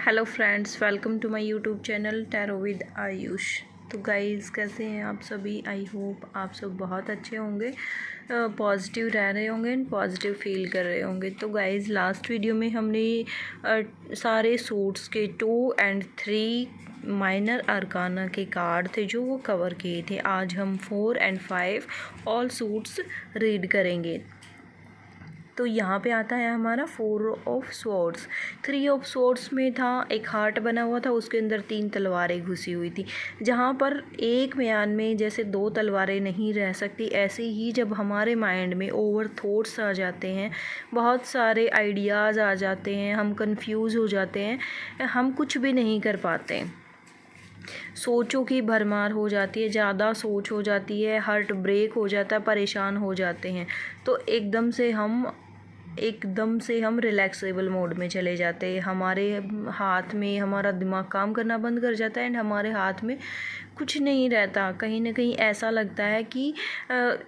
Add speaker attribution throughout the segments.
Speaker 1: Hello friends, welcome to my YouTube channel tarot with Ayush. तो guys, कैसे हैं आप सभी? आई होप आप सब बहुत अच्छे होंगे, पॉजिटिव रह रहे होंगे एंड पॉजिटिव फील कर रहे होंगे। तो गाइज़, लास्ट वीडियो में हमने सारे सूट्स के 2 और 3 माइनर अरकाना के कार्ड थे जो वो कवर किए थे। आज हम 4 और 5 ऑल सूट्स रीड करेंगे। तो यहाँ पे आता है हमारा 4 ऑफ स्वॉर्ड्स। 3 ऑफ स्वॉर्ड्स में था एक हार्ट बना हुआ था, उसके अंदर 3 तलवारें घुसी हुई थी। जहाँ पर एक म्यान में जैसे 2 तलवारें नहीं रह सकती, ऐसे ही जब हमारे माइंड में ओवर थॉट्स आ जाते हैं, बहुत सारे आइडियाज़ आ जाते हैं, हम कंफ्यूज हो जाते हैं, हम कुछ भी नहीं कर पाते, सोचों की भरमार हो जाती है, ज़्यादा सोच हो जाती है, हार्ट ब्रेक हो जाता है, परेशान हो जाते हैं, तो एकदम से हम रिलैक्सेबल मोड में चले जाते हैं। हमारे हाथ में हमारा दिमाग काम करना बंद कर जाता है एंड हमारे हाथ में कुछ नहीं रहता। कहीं ना कहीं ऐसा लगता है कि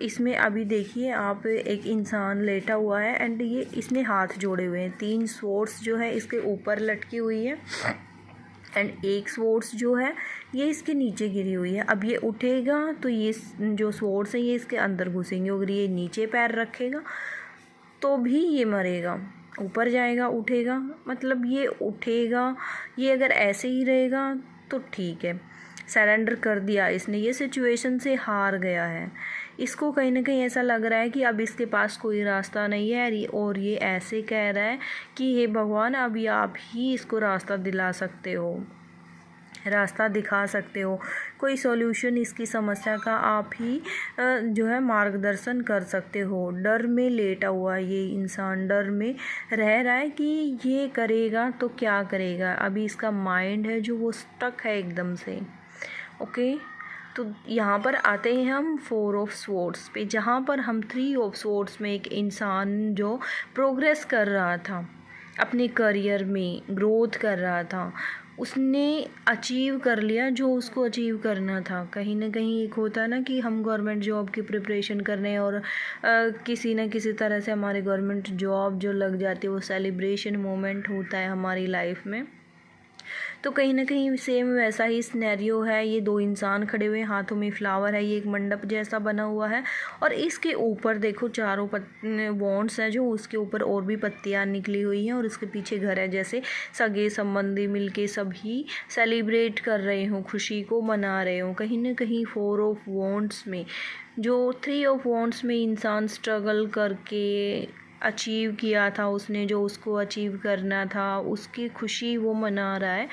Speaker 1: इसमें अभी देखिए आप, एक इंसान लेटा हुआ है एंड ये इसने हाथ जोड़े हुए हैं, 3 स्वॉर्ड्स जो है इसके ऊपर लटकी हुई है एंड एक स्वॉर्ड्स जो है ये इसके नीचे गिरी हुई है। अब ये उठेगा तो ये जो स्वॉर्ड्स हैं ये इसके अंदर घुसेंगे, अगर ये नीचे पैर रखेगा तो भी ये मरेगा, ऊपर जाएगा उठेगा, मतलब ये उठेगा। ये अगर ऐसे ही रहेगा तो ठीक है, सरेंडर कर दिया इसने, ये सिचुएशन से हार गया है। इसको कहीं ना कहीं ऐसा लग रहा है कि अब इसके पास कोई रास्ता नहीं है और ये ऐसे कह रहा है कि हे भगवान, अभी आप ही इसको रास्ता दिला सकते हो, रास्ता दिखा सकते हो, कोई सॉल्यूशन इसकी समस्या का आप ही जो है मार्गदर्शन कर सकते हो। डर में लेटा हुआ ये इंसान, डर में रह रहा है कि ये करेगा तो क्या करेगा। अभी इसका माइंड है जो वो स्टक है एकदम से। ओके, तो यहाँ पर आते हैं हम 4 ऑफ स्वॉर्ड्स पे, जहाँ पर हम 3 ऑफ स्वॉर्ड्स में एक इंसान जो प्रोग्रेस कर रहा था, अपने करियर में ग्रोथ कर रहा था, उसने अचीव कर लिया जो उसको अचीव करना था। कहीं ना कहीं एक होता है ना कि हम गवर्नमेंट जॉब की प्रिपरेशन कर रहे हैं और किसी न किसी तरह से हमारी गवर्नमेंट जॉब जो लग जाती है, वो सेलिब्रेशन मोमेंट होता है हमारी लाइफ में। तो कहीं ना कहीं सेम वैसा ही सिनेरियो है। ये 2 इंसान खड़े हुए हैं, हाथों में फ्लावर है, ये एक मंडप जैसा बना हुआ है और इसके ऊपर देखो चारों वॉन्ड्स हैं जो उसके ऊपर और भी पत्तियां निकली हुई हैं और इसके पीछे घर है, जैसे सगे संबंधी मिलके सभी सेलिब्रेट कर रहे हों, खुशी को मना रहे हों। कहीं ना कहीं 4 ऑफ वॉन्ड्स में, जो 3 ऑफ वॉन्ड्स में इंसान स्ट्रगल करके अचीव किया था, उसने जो उसको अचीव करना था उसकी खुशी वो मना रहा है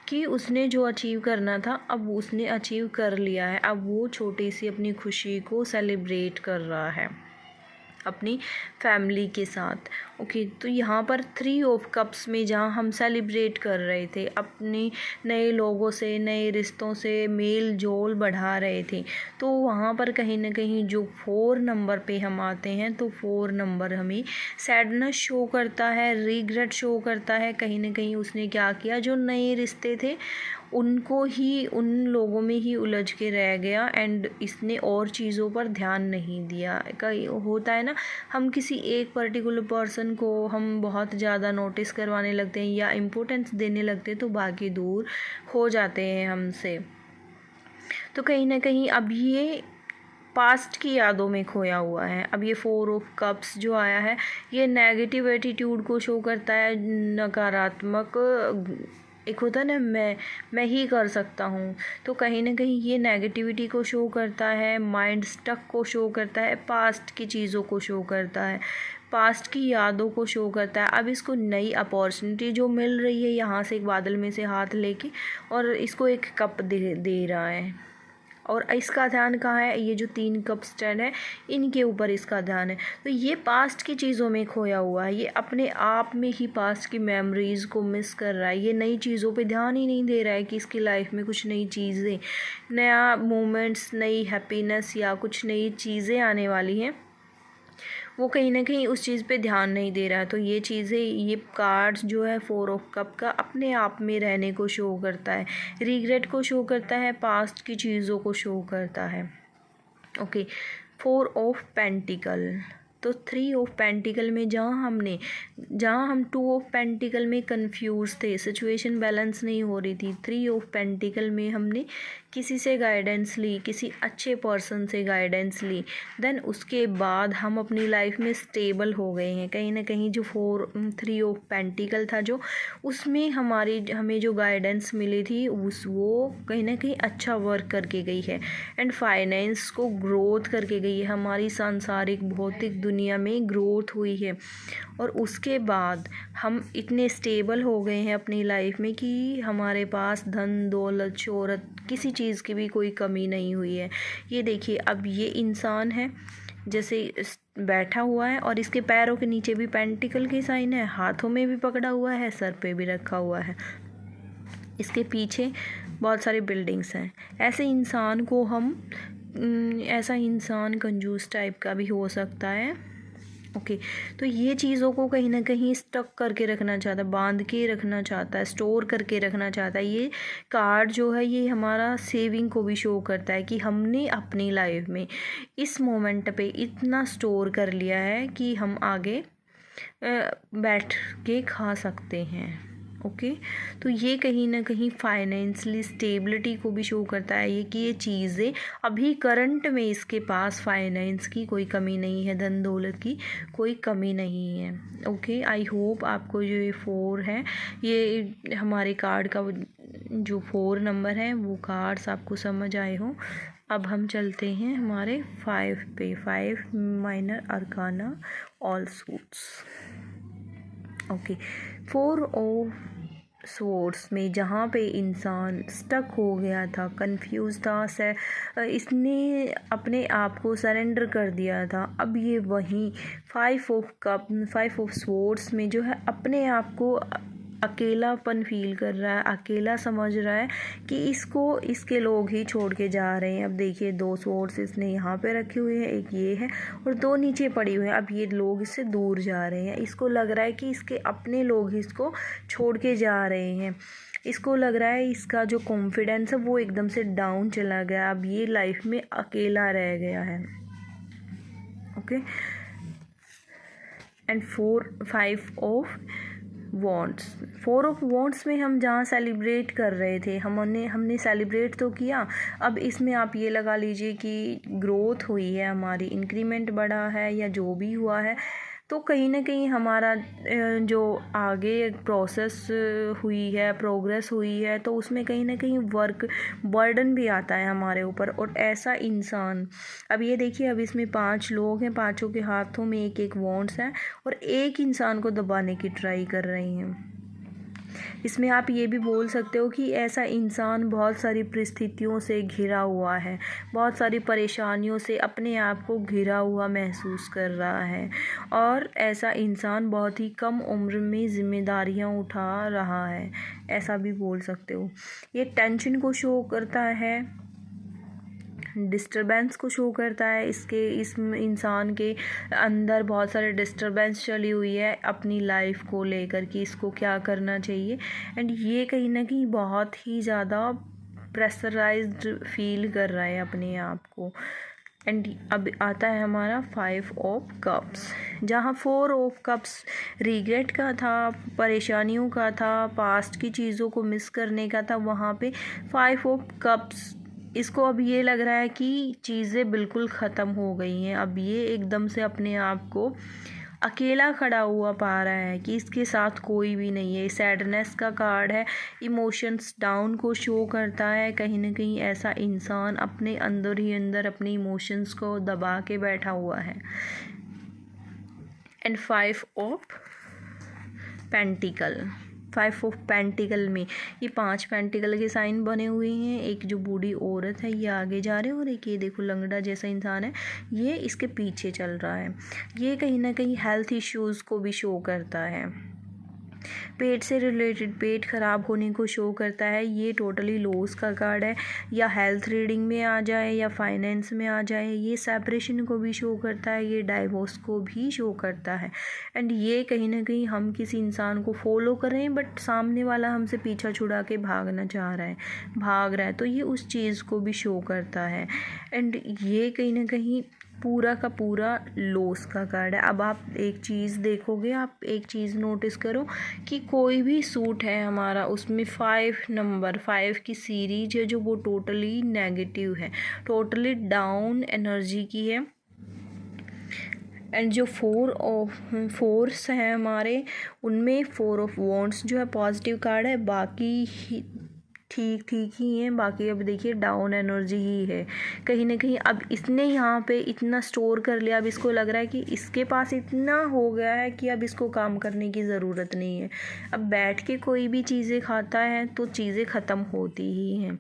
Speaker 1: कि उसने जो अचीव करना था अब उसने अचीव कर लिया है। अब वो छोटी सी अपनी खुशी को सेलिब्रेट कर रहा है अपनी फैमिली के साथ। ओके, तो यहाँ पर 3 ऑफ कप्स में जहाँ हम सेलिब्रेट कर रहे थे, अपने नए लोगों से, नए रिश्तों से मेल जोल बढ़ा रहे थे, तो वहाँ पर कहीं ना कहीं जो 4 नंबर पे हम आते हैं, तो 4 नंबर हमें सैडनेस शो करता है, रिग्रेट शो करता है। कहीं ना कहीं उसने क्या किया, जो नए रिश्ते थे उनको ही, उन लोगों में ही उलझ के रह गया एंड इसने और चीज़ों पर ध्यान नहीं दिया। कई होता है ना, हम किसी एक पर्टिकुलर पर्सन को हम बहुत ज़्यादा नोटिस करवाने लगते हैं या इम्पोर्टेंस देने लगते हैं, तो बाकी दूर हो जाते हैं हमसे। तो कहीं ना कहीं अब ये पास्ट की यादों में खोया हुआ है। अब ये 4 ऑफ कप्स जो आया है, ये नेगेटिव एटीट्यूड को शो करता है, नकारात्मक, एक होता है ना मैं ही कर सकता हूँ, तो कहीं ना कहीं ये नेगेटिविटी को शो करता है, माइंड स्टक को शो करता है, पास्ट की चीज़ों को शो करता है, पास्ट की यादों को शो करता है। अब इसको नई अपॉर्चुनिटी जो मिल रही है यहाँ से, एक बादल में से हाथ लेके, और इसको एक कप दे रहा है और इसका ध्यान कहाँ है, ये जो 3 कप स्टैंड है इनके ऊपर इसका ध्यान है। तो ये पास्ट की चीज़ों में खोया हुआ है, ये अपने आप में ही पास्ट की मेमोरीज़ को मिस कर रहा है, ये नई चीज़ों पे ध्यान ही नहीं दे रहा है कि इसकी लाइफ में कुछ नई चीज़ें, नया मोमेंट्स, नई हैप्पीनेस या कुछ नई चीज़ें आने वाली हैं, वो कहीं ना कहीं उस चीज़ पे ध्यान नहीं दे रहा है। तो ये चीज़ें, ये कार्ड्स जो है 4 ऑफ कप का अपने आप में रहने को शो करता है, रिग्रेट को शो करता है, पास्ट की चीज़ों को शो करता है। ओके, 4 ऑफ पेंटिकल, तो 3 ऑफ पेंटिकल में जहाँ हम 2 ऑफ पेंटिकल में कंफ्यूज थे, सिचुएशन बैलेंस नहीं हो रही थी, 3 ऑफ पेंटिकल में हमने किसी से गाइडेंस ली, किसी अच्छे पर्सन से गाइडेंस ली, देन उसके बाद हम अपनी लाइफ में स्टेबल हो गए हैं। कहीं ना कहीं जो 3 ऑफ पेंटिकल था जो उसमें हमें जो गाइडेंस मिली थी वो कहीं ना कहीं अच्छा वर्क करके गई है एंड फाइनेंस को ग्रोथ करके गई है, हमारी सांसारिक भौतिक दुनिया में ग्रोथ हुई है। और उसके बाद हम इतने स्टेबल हो गए हैं अपनी लाइफ में कि हमारे पास धन दौलत शोहरत किसी चीज़ की भी कोई कमी नहीं हुई है। ये देखिए, अब ये इंसान है जैसे बैठा हुआ है और इसके पैरों के नीचे भी पेंटिकल के साइन है, हाथों में भी पकड़ा हुआ है, सर पे भी रखा हुआ है, इसके पीछे बहुत सारी बिल्डिंग्स हैं। ऐसा इंसान कंजूस टाइप का भी हो सकता है। ओके, तो ये चीज़ों को कहीं ना कहीं स्टक करके रखना चाहता है, बांध के रखना चाहता है, स्टोर करके रखना चाहता है। ये कार्ड जो है ये हमारा सेविंग को भी शो करता है कि हमने अपनी लाइफ में इस मोमेंट पे इतना स्टोर कर लिया है कि हम आगे बैठ के खा सकते हैं। ओके, तो ये कहीं ना कहीं फाइनेंशियली स्टेबिलिटी को भी शो करता है ये कि ये चीज़ें अभी करंट में इसके पास फाइनेंस की कोई कमी नहीं है, धन दौलत की कोई कमी नहीं है। ओके, आई होप आपको जो ये 4 है, ये हमारे कार्ड का जो 4 नंबर है वो कार्ड्स आपको समझ आए हो। अब हम चलते हैं हमारे 5 पे, 5 minor arcana all suits. Okay, 4 of source में जहाँ पे इंसान स्टक हो गया था, कंफ्यूज था, इसने अपने आप को सरेंडर कर दिया था, अब ये वहीं 5 ऑफ सोर्स में जो है अपने आप को अकेलापन फील कर रहा है, अकेला समझ रहा है कि इसके लोग ही छोड़ के जा रहे हैं। अब देखिए 2 सोर्स इसने यहाँ पे रखे हुए हैं, एक ये है और 2 नीचे पड़ी हुई हैं। अब ये लोग इससे दूर जा रहे हैं, इसको लग रहा है कि इसके अपने लोग ही इसको छोड़ के जा रहे हैं, इसको लग रहा है इसका जो कॉन्फिडेंस है वो एकदम से डाउन चला गया, अब ये लाइफ में अकेला रह गया है। Okay, and 5 of wants, 4 of wants में हम जहाँ सेलिब्रेट कर रहे थे, हमने सेलिब्रेट तो किया, अब इसमें आप ये लगा लीजिए कि ग्रोथ हुई है हमारी, इंक्रीमेंट बढ़ा है या जो भी हुआ है, तो कहीं ना कहीं हमारा जो आगे प्रोसेस हुई है, प्रोग्रेस हुई है, तो उसमें कहीं ना कहीं वर्क बर्डन भी आता है हमारे ऊपर। और ऐसा इंसान, अब ये देखिए, अब इसमें 5 लोग हैं, 5 के हाथों में एक वॉन्ट्स है और एक इंसान को दबाने की ट्राई कर रही हैं। इसमें आप ये भी बोल सकते हो कि ऐसा इंसान बहुत सारी परिस्थितियों से घिरा हुआ है, बहुत सारी परेशानियों से अपने आप को घिरा हुआ महसूस कर रहा है और ऐसा इंसान बहुत ही कम उम्र में जिम्मेदारियां उठा रहा है, ऐसा भी बोल सकते हो। ये टेंशन को शो करता है, डिस्टरबेंस को शो करता है, इस इंसान के अंदर बहुत सारे डिस्टरबेंस चली हुई है अपनी लाइफ को लेकर कि इसको क्या करना चाहिए, एंड ये कहीं ना कहीं बहुत ही ज़्यादा प्रेशराइज्ड फील कर रहा है अपने आप को। एंड अब आता है हमारा 5 ऑफ कप्स, जहाँ 4 ऑफ कप्स रिग्रेट का था, परेशानियों का था, पास्ट की चीज़ों को मिस करने का था, वहाँ पे 5 ऑफ कप्स इसको अब ये लग रहा है कि चीज़ें बिल्कुल ख़त्म हो गई हैं, अब ये एकदम से अपने आप को अकेला खड़ा हुआ पा रहा है कि इसके साथ कोई भी नहीं है। सैडनेस का कार्ड है, इमोशंस डाउन को शो करता है, कहीं ना कहीं ऐसा इंसान अपने अंदर ही अंदर अपने इमोशंस को दबा के बैठा हुआ है। And 5 of pentacle, 5 of pentacle में ये 5 पेंटिकल के साइन बने हुए हैं, एक जो बूढ़ी औरत है ये आगे जा रहे हैं और एक ये देखो लंगड़ा जैसा इंसान है ये इसके पीछे चल रहा है। ये कहीं ना कहीं हेल्थ इश्यूज़ को भी शो करता है, पेट से रिलेटेड, पेट ख़राब होने को शो करता है। ये टोटली लॉस का कार्ड है, या हेल्थ रीडिंग में आ जाए या फाइनेंस में आ जाए, ये सेपरेशन को भी शो करता है, ये डाइवोर्स को भी शो करता है। एंड ये कहीं ना कहीं हम किसी इंसान को फॉलो कर रहे हैं बट सामने वाला हमसे पीछा छुड़ा के भागना चाह रहा है, भाग रहा है, तो ये उस चीज़ को भी शो करता है। एंड ये कहीं ना कहीं पूरा का पूरा लॉस का कार्ड है। अब आप एक चीज़ देखोगे, आप एक चीज़ नोटिस करो कि कोई भी सूट है हमारा, उसमें 5 की सीरीज है जो वो टोटली नेगेटिव है, टोटली डाउन एनर्जी की है। एंड जो 4 हैं हमारे, उनमें 4 ऑफ वॉन्ड्स जो है पॉजिटिव कार्ड है, बाकी ठीक ही हैं। बाकी अब देखिए डाउन एनर्जी ही है कहीं ना कहीं। अब इसने यहाँ पे इतना स्टोर कर लिया, अब इसको लग रहा है कि इसके पास इतना हो गया है कि अब इसको काम करने की ज़रूरत नहीं है। अब बैठ के कोई भी चीज़ें खाता है तो चीज़ें ख़त्म होती ही हैं।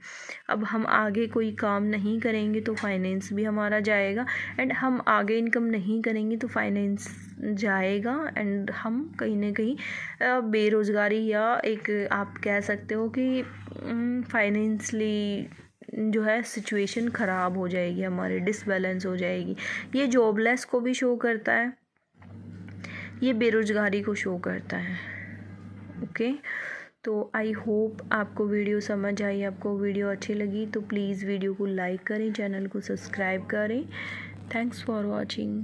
Speaker 1: अब हम आगे कोई काम नहीं करेंगे तो फाइनेंस भी हमारा जाएगा, एंड हम आगे इनकम नहीं करेंगे तो फाइनेंस जाएगा, एंड हम कहीं ना कहीं बेरोज़गारी या एक आप कह सकते हो कि फाइनेंशली जो है सिचुएशन ख़राब हो जाएगी, हमारी डिसबैलेंस हो जाएगी। ये जॉबलेस को भी शो करता है, ये बेरोज़गारी को शो करता है। ओके, तो आई होप आपको वीडियो समझ आई। आपको वीडियो अच्छी लगी तो प्लीज़ वीडियो को लाइक करें, चैनल को सब्सक्राइब करें। Thanks for watching.